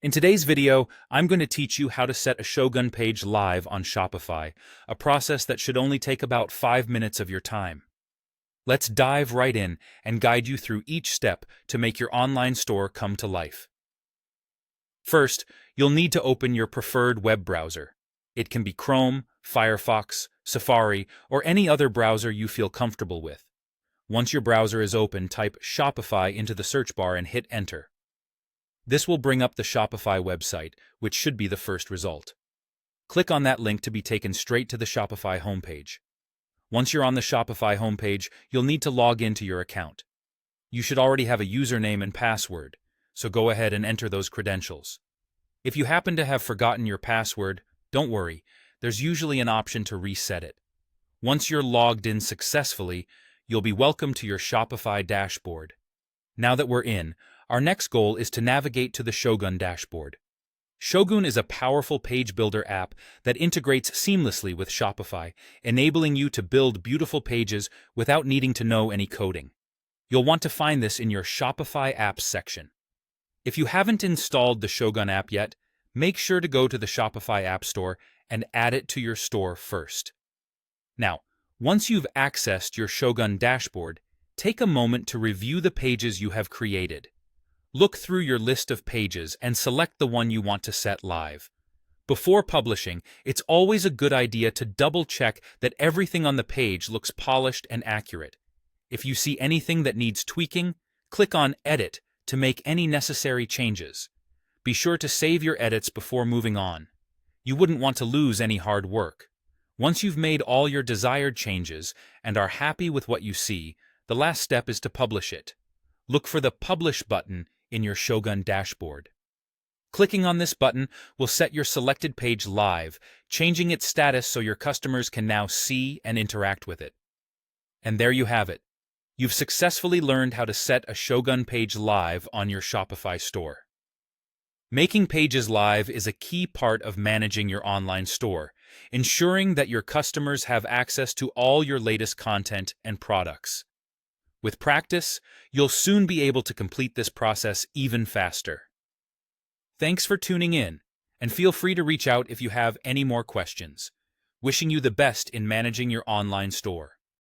In today's video, I'm going to teach you how to set a Shogun page live on Shopify, a process that should only take about 5 minutes of your time. Let's dive right in and guide you through each step to make your online store come to life. First, you'll need to open your preferred web browser. It can be Chrome, Firefox, Safari, or any other browser you feel comfortable with. Once your browser is open, type Shopify into the search bar and hit Enter. This will bring up the Shopify website, which should be the first result. Click on that link to be taken straight to the Shopify homepage. Once you're on the Shopify homepage, you'll need to log into your account. You should already have a username and password, so go ahead and enter those credentials. If you happen to have forgotten your password, don't worry, there's usually an option to reset it. Once you're logged in successfully, you'll be welcomed to your Shopify dashboard. Now that we're in, our next goal is to navigate to the Shogun dashboard. Shogun is a powerful page builder app that integrates seamlessly with Shopify, enabling you to build beautiful pages without needing to know any coding. You'll want to find this in your Shopify apps section. If you haven't installed the Shogun app yet, make sure to go to the Shopify App Store and add it to your store first. Now, once you've accessed your Shogun dashboard, take a moment to review the pages you have created. Look through your list of pages and select the one you want to set live. Before publishing, it's always a good idea to double-check that everything on the page looks polished and accurate. If you see anything that needs tweaking, click on Edit to make any necessary changes. Be sure to save your edits before moving on. You wouldn't want to lose any hard work. Once you've made all your desired changes and are happy with what you see, the last step is to publish it. Look for the Publish button in your Shogun dashboard. Clicking on this button will set your selected page live, changing its status so your customers can now see and interact with it. And there you have it. You've successfully learned how to set a Shogun page live on your Shopify store. Making pages live is a key part of managing your online store, ensuring that your customers have access to all your latest content and products. With practice, you'll soon be able to complete this process even faster. Thanks for tuning in, and feel free to reach out if you have any more questions. Wishing you the best in managing your online store.